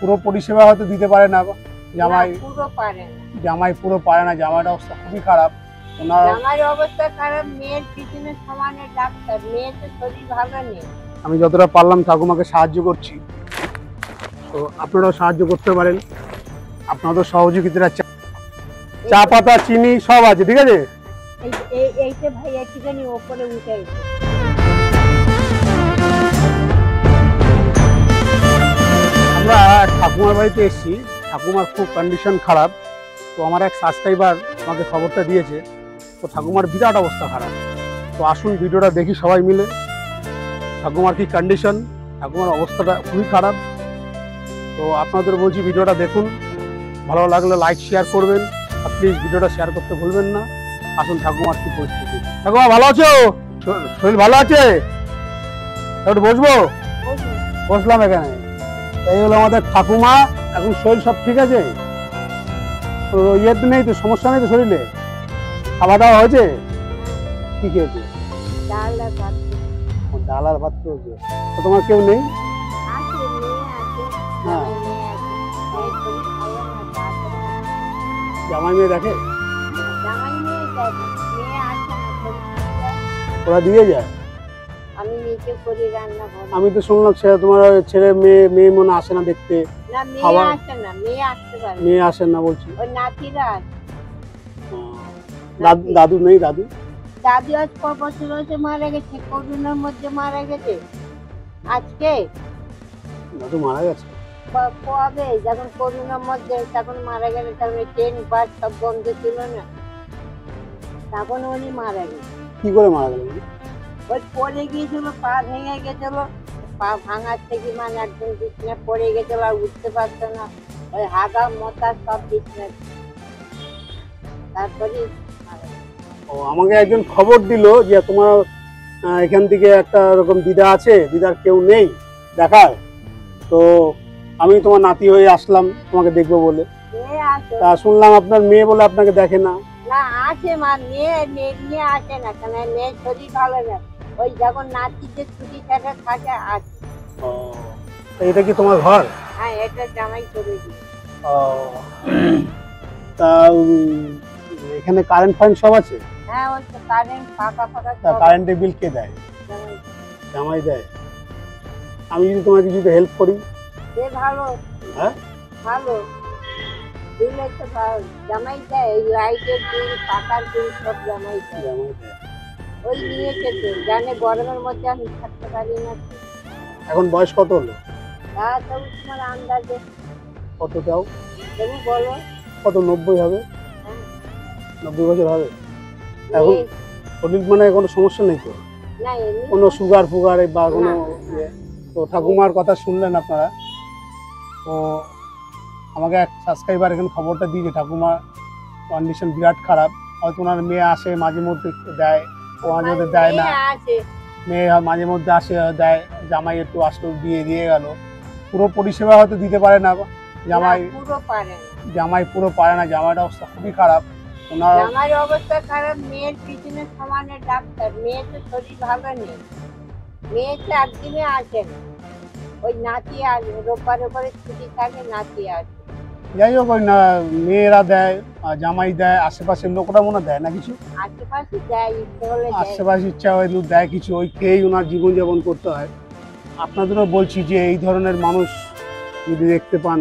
পুরো পরিষেবা হয়তো দিতে পারে না জামাই, পুরো পারে না। জামাই পুরো পারে না, জামাইয়ের অবস্থা খুবই খারাপ। জামাইয়ের অবস্থা খারাপ, মেয়ের পিছনে সমানে ডাক্তার, মেয়ের তো শরীর ভালো নেই। আমি যতটা পারলাম ঠাকুমাকে সাহায্য করছি, তো আপনারাও সাহায্য করতে পারেন। আপনাদের সহযোগিতাটা চা পাতা চিনি সব আছে, ঠিক আছে? এইটা ভাই একটুখানি ওপরে উঠে আমরা ঠাকুমার বাড়িতে এসেছি, ঠাকুমার খুব কন্ডিশন খারাপ। তো আমার এক সাবস্ক্রাইবার আমাকে খবরটা দিয়েছে, তো ঠাকুমার বিরাট অবস্থা খারাপ। তো আসুন ভিডিওটা দেখি সবাই মিলে, ঠাকুমার কি কন্ডিশন, ঠাকুমার অবস্থাটা খুবই খারাপ। তো আপনাদের বলছি ভিডিওটা দেখুন, ভালো লাগলে লাইক শেয়ার করবেন, আর প্লিজ ভিডিওটা শেয়ার করতে ভুলবেন না। আসুন ঠাকুমার কি পরিস্থিতি। ঠাকুমা ভালো আছো? শরীর ভালো আছে? একটু বসবো? বসলাম এখানে। এই হলো আমাদের ঠাকুমা, এখন শরীর সব ঠিক আছে? ইয়ে তো নেই তো, সমস্যা নেই তো শরীরে? খাওয়া দাওয়া হয়েছে? কি খেয়েছে? ডাল আর ভাত। ডাল আর ভাত খেয়েছে। তো তোমার কেউ নেই? হ্যাঁ, জামাই মেয়ে দেখে? ওরা দিয়ে যায়? আমি নিজে করি রান্না। আমি তো শুনলাম তোমার ছেলে মেয়ে মেয়ে মনে আসে না দেখতে। না, মেয়ে আসে না, মেয়ে আসতে পারে। মেয়ে আসেন না বলছি? ওই নাতিরা আসে। দাদু নেই? দাদু আজ 5 বছর হয়েছে মারা গেছে, করোনার মধ্যে মারা গেছে। আজকে দাদু মারা গেছে কবে? যখন করোনার মধ্যে তখন মারা গেলে, তখন ট্রেন বাস সব বন্ধ ছিল না, তখন উনি মারা গেছে। কি করে মারা গেলেন? ওই পড়ে গিয়েছিল, পা ভেঙে গেছিল। পা ভাঙার থেকে মানে একদম বিছনা পড়ে গেছিল, আর উঠতে পারতো না। ওই হাগা মোতা সব বিছনা। তারপরে আমাকে একজন খবর দিল যে তোমার এখান থেকে একটা এরকম দিদা আছে, দিদার কেউ নেই দেখার। তো আমি তোমার নাতি হয়ে আসলাম তোমাকে দেখবো বলে। তা শুনলাম আপনার মেয়ে বলে আপনাকে দেখে না। না, আছে মা, মেয়ে আসে না, কেন মেয়ের শরীর ভালো না। ওই যখন নাতিদের ছুটি থাকে আসে। এটা কি তোমার ঘর? হ্যাঁ, এটা জামাই করে দিই। তা এখানে কারেন্ট ফারেন্ট সব আছে? হ্যাঁ, ওই তো কারেন্ট ফাঁকা। কারেন্টের বিল কে দেয়? জামাই দেয়। আমি যদি তোমাকে কিছু হেল্প করি? ভালো। হ্যাঁ, ভালো দিলে তো জামাই দেয়। এই লাইটের বিল, পাকার বিল সব জামাই দেয়। ওই নিয়েছে তো, জানে গরমের মধ্যে আমি থাকতে পারি না। এখন বয়স কত হলো? তা তো তোমার আন্দাজে কত দাও? তুমি বলো। কত? 90 হবে? 90 বছর হবে এখন? শরীর মানে কোনো সমস্যা নেই তো? না, কোনো সুগার ফুগার বা কোনো ইয়ে? তো ঠাকুমার কথা শুনলেন আপনারা। তো আমাকে এক সাবস্ক্রাইবার এখানে খবরটা দিয়েছে ঠাকুমার কন্ডিশন বিরাট খারাপ। হয়তো ওনার মেয়ে আসে মাঝে মধ্যে দেয়, ও মাঝে মধ্যে দেয় না। মেয়ে মাঝে মধ্যে আসে দেয়, জামাই একটু আসলো দিয়ে গেল। পুরো পরিষেবা হয়তো দিতে পারে না জামাই, পুরো পারে না। জামাই পুরো পারে না, জামাইয়ের অবস্থা খুবই খারাপ। জামাইয়ের অবস্থা খারাপ, মেয়ের পিছনে সমানে ডাক্তার, মেয়ের তো শরীর ভালো নেই। মেয়ে তো একদিনে আসে না, ওই নাতি আসে, রোববার ছুটি থাকে, নাতি আসে। যাই হোক, ওই না মেয়েরা দেয়, জামাই দেয়, আশেপাশের লোকরা মনে দেয় না কিছু? আশেপাশে দেয়, ইচ্ছে হলে আশেপাশে ইচ্ছা হয়তো দেয় কিছু, ওই খেয়েই ওনার জীবনযাপন করতে হয়। আপনাদেরও বলছি যে এই ধরনের মানুষ যদি দেখতে পান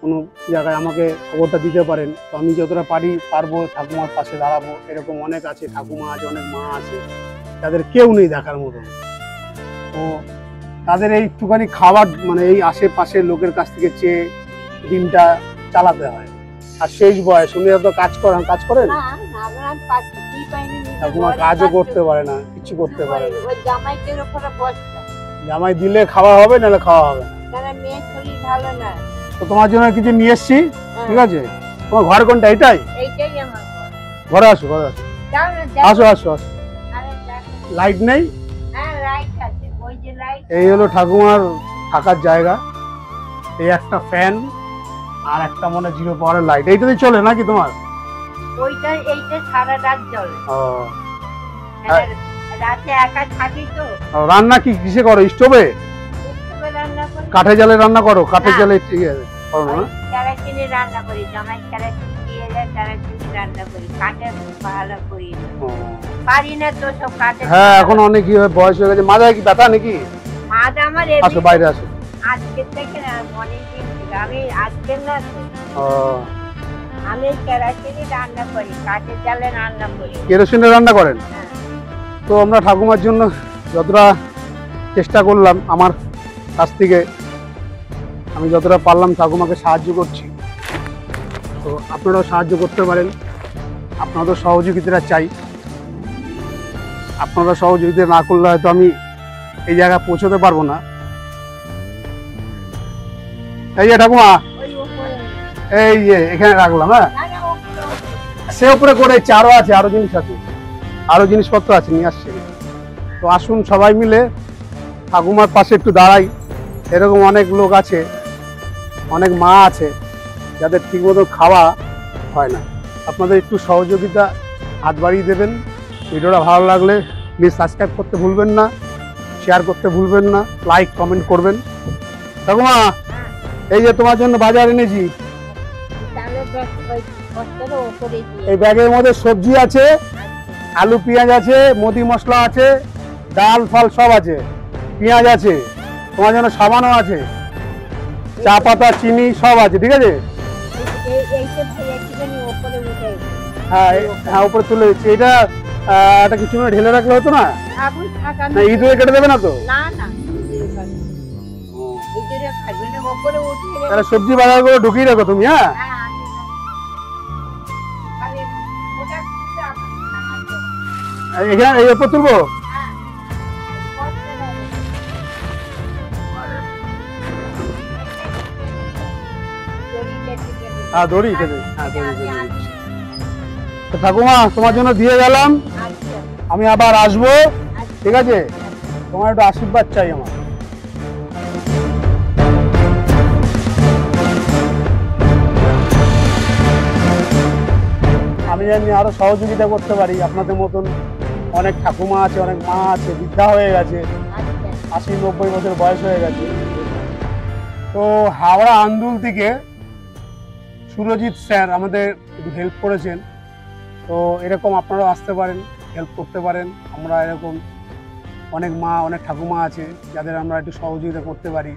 কোনো জায়গায় আমাকে খবরটা দিতে পারেন। তো আমি যতটা পারবো ঠাকুমার পাশে দাঁড়াবো। এরকম অনেক আছে, ঠাকুমা আছে, অনেক মা আছে, তাদের কেউ নেই দেখার মতন। তো তাদের এইটুখানি খাবার মানে এই আশেপাশের লোকের কাছ থেকে চেয়ে দিনটা চালাতে হয়। আর শেষ বয়স, উনি তো কাজ করেন? ঠাকুমা কাজও করতে পারে না, কিছু করতে পারে না। জামাই দিলে খাওয়া হবে, নাহলে খাওয়া হবে না। তো তোমার জন্য কিছু নিয়ে এসছি, ঠিক আছে? তোমার ঘর কোনটা? এটাই? ঘরে আসো, ঘরে আসো, আসো আসো আসো। লাইট নেই? এই হলো ঠাকুমার থাকার জায়গা। এই একটা ফ্যান আর একটা মনে 0 পাওয়ারের লাইট, এইটাতে চলে নাকি তোমার? এইটা সারা রাত চলে। রাতে একা থাকি তো। রান্না কি কিসে করো? স্টোভে? রান্না করি। কাঠে জালে রান্না করো? কাঠের জালে? ঠিক আছে। করো না? কেরাচিনি রান্না করি, জামাই কেরাচিনি দিয়ে যায়, কেরাচিনি রান্না করি, কাঠে ভালো করি না। ও, পারি না তো সব কাঠে। হ্যাঁ এখন অনেক বয়স হয়ে গেছে, মাথায় কি ব্যথা নাকি? মাছ আমার আসো বাইরে আসো। আজকের থেকে না, অনেক দিন থেকে আমি আজকের না তো। ও, আমি কেরাচিনি রান্না করি, কাঠের জালে রান্না করি। কেরোসিনে রান্না করেন? হ্যাঁ। তো আমরা ঠাকুমার জন্য যতটা চেষ্টা করলাম আমার কাছ থেকে, আমি যতটা পারলাম ঠাকুমাকে সাহায্য করছি। তো আপনারাও সাহায্য করতে পারেন, আপনাদের সহযোগিতা চাই। আপনারা সহযোগিতা না করলে হয়তো আমি এই জায়গায় পৌঁছতে পারবো না। এই যে ঠাকুমা, ওই উপরে। এই যে এখানে রাখলাম। হ্যাঁ, না, না, উপরে। সে উপরে করে আরো আছে, আরো জিনিস আছে, আরো জিনিসপত্র আছে, নিয়ে আসছে। তো আসুন সবাই মিলে ঠাকুমার পাশে একটু দাঁড়াই। এরকম অনেক লোক আছে, অনেক মা আছে যাদের ঠিকমতো খাওয়া হয় না। আপনাদের একটু সহযোগিতা হাত বাড়িয়ে দেবেন। ভিডিওটা ভালো লাগলে প্লিজ সাবস্ক্রাইব করতে ভুলবেন না, শেয়ার করতে ভুলবেন না, লাইক কমেন্ট করবেন। ঠাকুমা, এই যে তোমার জন্য বাজার এনেছি। চালের ব্যাগ ওই বস্তার উপরে দিয়ে। এই ব্যাগের মধ্যে সবজি আছে, আলু পেঁয়াজ আছে, মুদি মশলা আছে, ডাল ফাল সব আছে, পেঁয়াজ আছে, তোমার জন্য সাবানও আছে, চা পাতা চিনি সব আছে, ঠিক আছে? এইটা ভাই একটুখানি উপরে উঠে। হ্যাঁ হ্যাঁ, উপরে তুলে দিচ্ছি। এটা একটা কিছু না ঢেলে রাখলে হতো না? আগুন থাকা না ইঁদুরে কেটে দেবে না তো? না না, ইঁদুরে খাবে না, উপরে উঠে। তাহলে সবজি বাজার করে ঢুকিয়ে রাখো তুমি। হ্যাঁ, হ্যাঁ, খালি ওটা খুঁজে আগুন থাকা। এখানে এই উপর তুলবো। হ্যাঁ, বস্তা নেবে। দড়িটা টিপে দিবে। হ্যাঁ দড়ি কেটে, হ্যাঁ দড়ি আমি কেটে আছি। দিচ্ছি। তো ঠাকুমা তোমার জন্য দিয়ে গেলাম, আচ্ছা, আমি আবার আসবো, আচ্ছা। ঠিক আছে? তোমার একটু আশীর্বাদ চাই আমার। আমি জানি আরো সহযোগিতা করতে পারি। আপনাদের মতন অনেক ঠাকুমা আছে, অনেক মা আছে, বৃদ্ধা হয়ে গেছে, আচ্ছা। 80-90 বছর বয়স হয়ে গেছে। তো হাওড়া আন্দুল থেকে সুরজিৎ স্যার আমাদের একটু হেল্প করেছেন। তো এরকম আপনারাও আসতে পারেন, হেল্প করতে পারেন। আমরা এরকম অনেক মা, অনেক ঠাকুমা আছে যাদের আমরা একটু সহযোগিতা করতে পারি।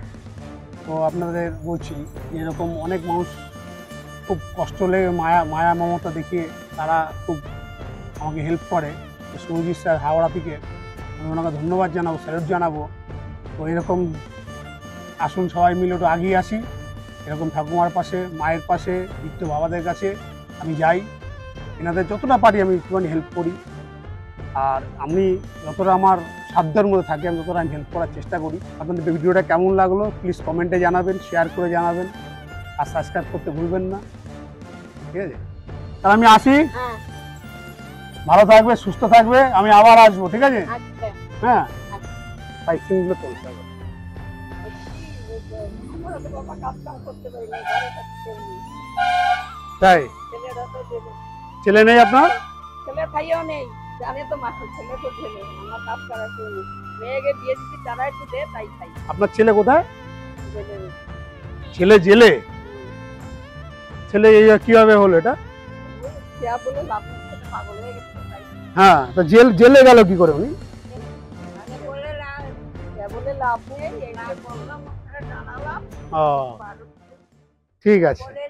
তো আপনাদের বলছি যে এরকম অনেক মানুষ খুব কষ্ট লেগে মায়া মমতা দেখিয়ে তারা খুব আমাকে হেল্প করে। তো সুরজিৎ স্যার হাওড়া থেকে, আমি ওনাকে ধন্যবাদ জানাবো, স্যালুট জানাবো। তো এরকম আসুন সবাই মিলে একটু আগিয়ে আসি, এরকম ঠাকুমার পাশে, মায়ের পাশে, বৃদ্ধ বাবাদের কাছে আমি যাই, এনাদের যতটা পারি আমি একটুখানি হেল্প করি। আর আমি যতটা আমার সাধ্যের মধ্যে থাকে আমি ততটা আমি হেল্প করার চেষ্টা করি। আপনাদের ভিডিওটা কেমন লাগলো প্লিজ কমেন্টে জানাবেন, শেয়ার করে জানাবেন, আর সাবস্ক্রাইব করতে ভুলবেন না, ঠিক আছে? তাহলে আমি আসি, হ্যাঁ, ভালো থাকবে, সুস্থ থাকবে, আমি আবার আসবো, ঠিক আছে? আচ্ছা। হ্যাঁ, সাইকেলগুলো চলতে হবে। আমরা তো বাবা কাজ কাম করতে পারি না, ঘরে থাকতে পারি। তাই ছেলেরা তো দেবে। ছেলে নেই আপনার? ছেলে ভাইও নেই, জানে তো মাসে ছেলে তো ছেলে, আমার কাজ করা শুনি। মেয়েকে দিয়ে দিচ্ছি, তারা একটু দে, তাই খাই। আপনার ছেলে কোথায়? দেবে। ছেলে জেলে? ছেলে এই কিভাবে হলো এটা? যা বলে লাভ নেই, ছেলে পাগল হয়ে গেছে, তাই। হ্যাঁ, তো জেলে গেল কি করে উনি? মানে বলে যা বলে লাভ নেই, এই যে বললাম, আপনারা জানালাম। ও ঠিক আছে। বলে